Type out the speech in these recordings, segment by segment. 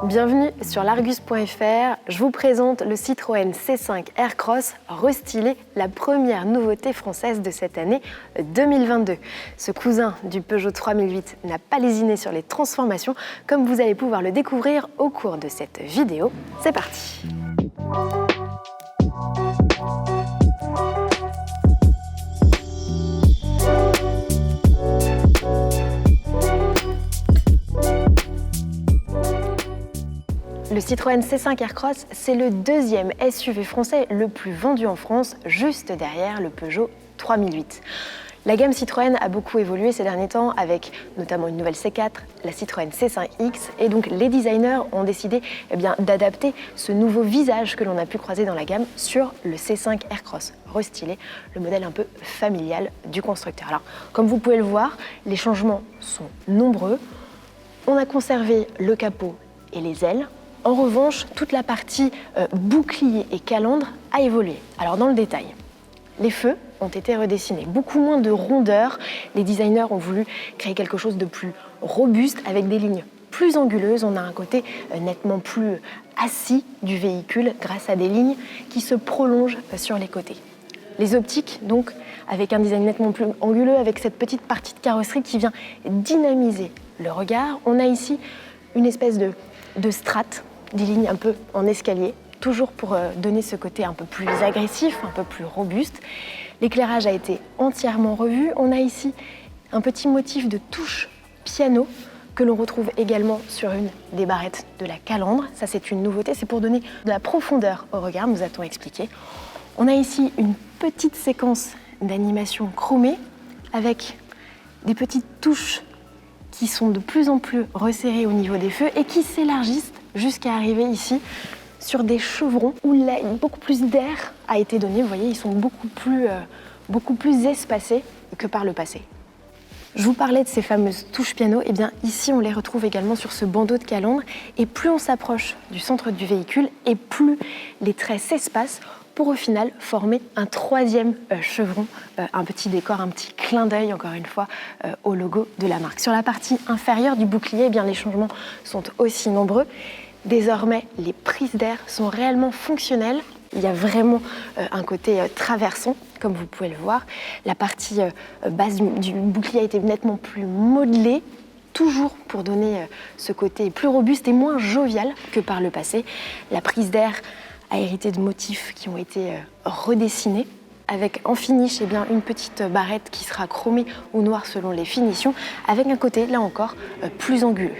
Bienvenue sur l'Argus.fr, je vous présente le Citroën C5 Aircross restylé, la première nouveauté française de cette année 2022. Ce cousin du Peugeot 3008 n'a pas lésiné sur les transformations, comme vous allez pouvoir le découvrir au cours de cette vidéo. C'est parti! Le Citroën C5 Aircross, c'est le deuxième SUV français le plus vendu en France, juste derrière le Peugeot 3008. La gamme Citroën a beaucoup évolué ces derniers temps avec notamment une nouvelle C4, la Citroën C5X, et donc les designers ont décidé d'adapter ce nouveau visage que l'on a pu croiser dans la gamme sur le C5 Aircross, restylé, le modèle un peu familial du constructeur. Alors, comme vous pouvez le voir, les changements sont nombreux. On a conservé le capot et les ailes. En revanche, toute la partie bouclier et calandre a évolué. Alors dans le détail, les feux ont été redessinés, beaucoup moins de rondeur. Les designers ont voulu créer quelque chose de plus robuste avec des lignes plus anguleuses. On a un côté nettement plus assis du véhicule grâce à des lignes qui se prolongent sur les côtés. Les optiques, donc, avec un design nettement plus anguleux, avec cette petite partie de carrosserie qui vient dynamiser le regard. On a ici une espèce de strate, des lignes un peu en escalier, toujours pour donner ce côté un peu plus agressif, un peu plus robuste. L'éclairage a été entièrement revu. On a ici un petit motif de touche piano que l'on retrouve également sur une des barrettes de la calandre. Ça, c'est une nouveauté, c'est pour donner de la profondeur au regard, nous a-t-on expliqué. On a ici une petite séquence d'animation chromée avec des petites touches qui sont de plus en plus resserrées au niveau des feux et qui s'élargissent jusqu'à arriver ici sur des chevrons où beaucoup plus d'air a été donné. Vous voyez, ils sont beaucoup plus espacés que par le passé. Je vous parlais de ces fameuses touches piano, et bien ici on les retrouve également sur ce bandeau de calandre, et plus on s'approche du centre du véhicule et plus les traits s'espacent pour au final former un troisième chevron, un petit décor, un petit clin d'œil encore une fois au logo de la marque. Sur la partie inférieure du bouclier, eh bien, les changements sont aussi nombreux. Désormais, les prises d'air sont réellement fonctionnelles. Il y a vraiment un côté traversant, comme vous pouvez le voir. La partie basse du bouclier a été nettement plus modelée, toujours pour donner ce côté plus robuste et moins jovial que par le passé. La prise d'air a hérité de motifs qui ont été redessinés, avec en finish une petite barrette qui sera chromée ou noire selon les finitions, avec un côté, là encore, plus anguleux.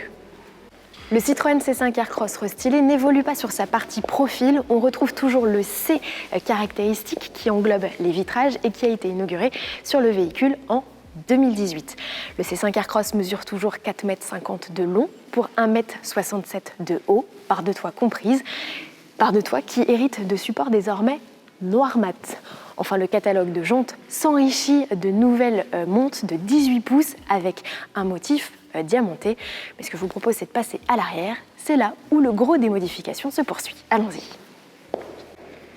Le Citroën C5 Aircross restylé n'évolue pas sur sa partie profil. On retrouve toujours le C caractéristique qui englobe les vitrages et qui a été inauguré sur le véhicule en 2018. Le C5 Aircross mesure toujours 4,50 m de long pour 1,67 m de haut, barre de toit comprise. Barre de toit qui hérite de supports désormais noir mat. Enfin, le catalogue de jantes s'enrichit de nouvelles montes de 18 pouces avec un motif diamanté. Mais ce que je vous propose, c'est de passer à l'arrière. C'est là où le gros des modifications se poursuit. Allons-y.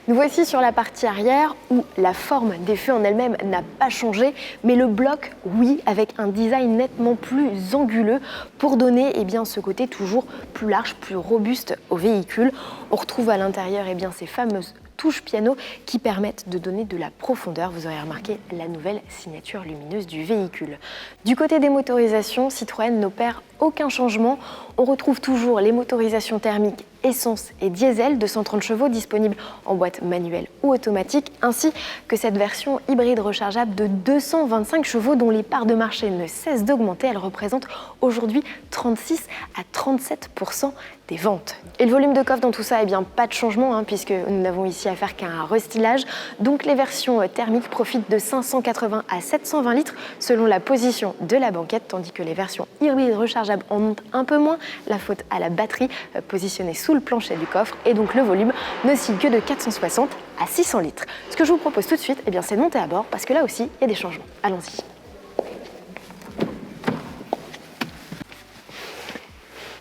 Nous voici sur la partie arrière où la forme des feux en elle-même n'a pas changé, mais le bloc, oui, avec un design nettement plus anguleux pour donner ce côté toujours plus large, plus robuste au véhicule. On retrouve à l'intérieur ces fameuses touches piano qui permettent de donner de la profondeur. Vous aurez remarqué la nouvelle signature lumineuse du véhicule. Du côté des motorisations, Citroën n'opère aucun changement. On retrouve toujours les motorisations thermiques essence et diesel de 130 chevaux disponibles en boîte manuelle ou automatique, ainsi que cette version hybride rechargeable de 225 chevaux dont les parts de marché ne cessent d'augmenter. Elle représente aujourd'hui 36 à 37% des ventes. Et le volume de coffre dans tout ça, pas de changement puisque nous n'avons ici affaire qu'à un restylage. Donc les versions thermiques profitent de 580 à 720 litres selon la position de la banquette, tandis que les versions hybrides rechargeables en montent un peu moins, la faute à la batterie positionnée sous le plancher du coffre, et donc le volume n'oscille que de 460 à 600 litres. Ce que je vous propose tout de suite, c'est de monter à bord parce que là aussi, il y a des changements. Allons-y.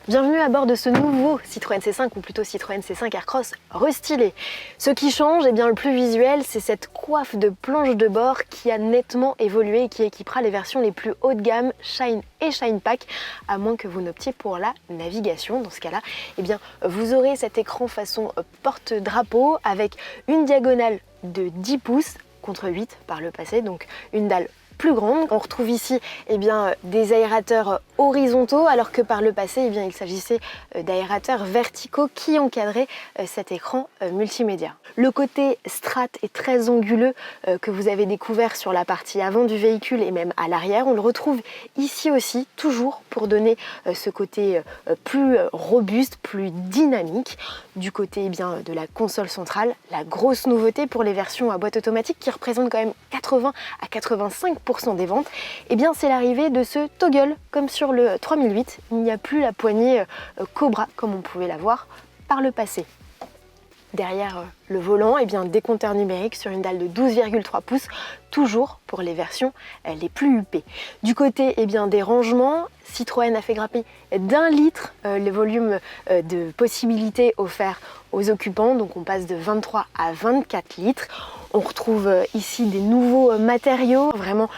Bienvenue à bord de ce nouveau Citroën C5 ou plutôt Citroën C5 Aircross restylé. Ce qui change, eh bien, le plus visuel, c'est cette coiffe de planche de bord qui a nettement évolué et qui équipera les versions les plus haut de gamme Shine et Shine Pack, à moins que vous n'optiez pour la navigation. Dans ce cas-là, eh bien, vous aurez cet écran façon porte-drapeau avec une diagonale de 10 pouces contre 8 par le passé, donc une dalle plus grande. On retrouve ici eh bien, des aérateurs horizontaux alors que par le passé eh bien, il s'agissait d'aérateurs verticaux qui encadraient cet écran multimédia. Le côté strat est très anguleux que vous avez découvert sur la partie avant du véhicule et même à l'arrière. On le retrouve ici aussi, toujours pour donner ce côté plus robuste, plus dynamique. Du côté eh bien, de la console centrale, la grosse nouveauté pour les versions à boîte automatique qui représentent quand même 80 à 85% des ventes, eh bien c'est l'arrivée de ce toggle comme sur le 3008. Il n'y a plus la poignée Cobra comme on pouvait l'avoir par le passé. Derrière le volant, eh bien, des compteurs numériques sur une dalle de 12,3 pouces, toujours pour les versions les plus huppées. Du côté eh bien, des rangements, Citroën a fait grimper d'1 litre le volume de possibilités offerts aux occupants, donc on passe de 23 à 24 litres. On retrouve ici des nouveaux matériaux, vraiment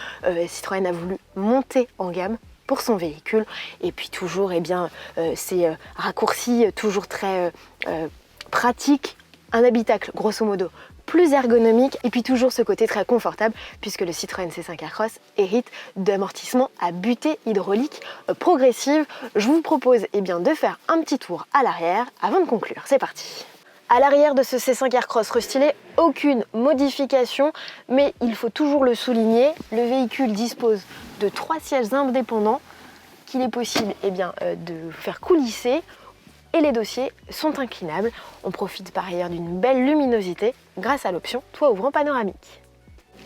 Citroën a voulu monter en gamme pour son véhicule, et puis toujours eh bien, ces raccourcis toujours très pratiques, un habitacle grosso modo plus ergonomique et puis toujours ce côté très confortable puisque le Citroën C5 Aircross hérite d'amortissement à butée hydraulique progressive. Je vous propose eh bien, de faire un petit tour à l'arrière avant de conclure. C'est parti! À l'arrière de ce C5 Aircross restylé, aucune modification, mais il faut toujours le souligner, le véhicule dispose de 3 sièges indépendants qu'il est possible eh bien, de faire coulisser. Et les dossiers sont inclinables. On profite par ailleurs d'une belle luminosité grâce à l'option toit ouvrant panoramique.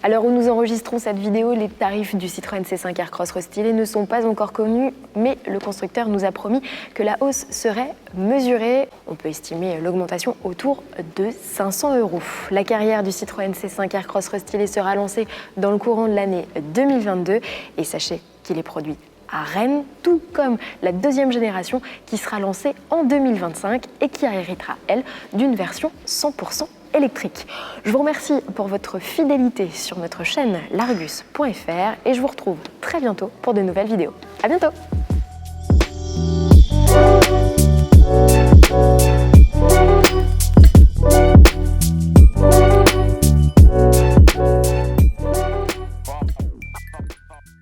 À l'heure où nous enregistrons cette vidéo, les tarifs du Citroën C5 Aircross restylé ne sont pas encore connus, mais le constructeur nous a promis que la hausse serait mesurée. On peut estimer l'augmentation autour de 500 €. La carrière du Citroën C5 Aircross restylé sera lancée dans le courant de l'année 2022 et sachez qu'il est produit à Rennes, tout comme la deuxième génération qui sera lancée en 2025 et qui héritera, elle, d'une version 100% électrique. Je vous remercie pour votre fidélité sur notre chaîne largus.fr et je vous retrouve très bientôt pour de nouvelles vidéos. À bientôt!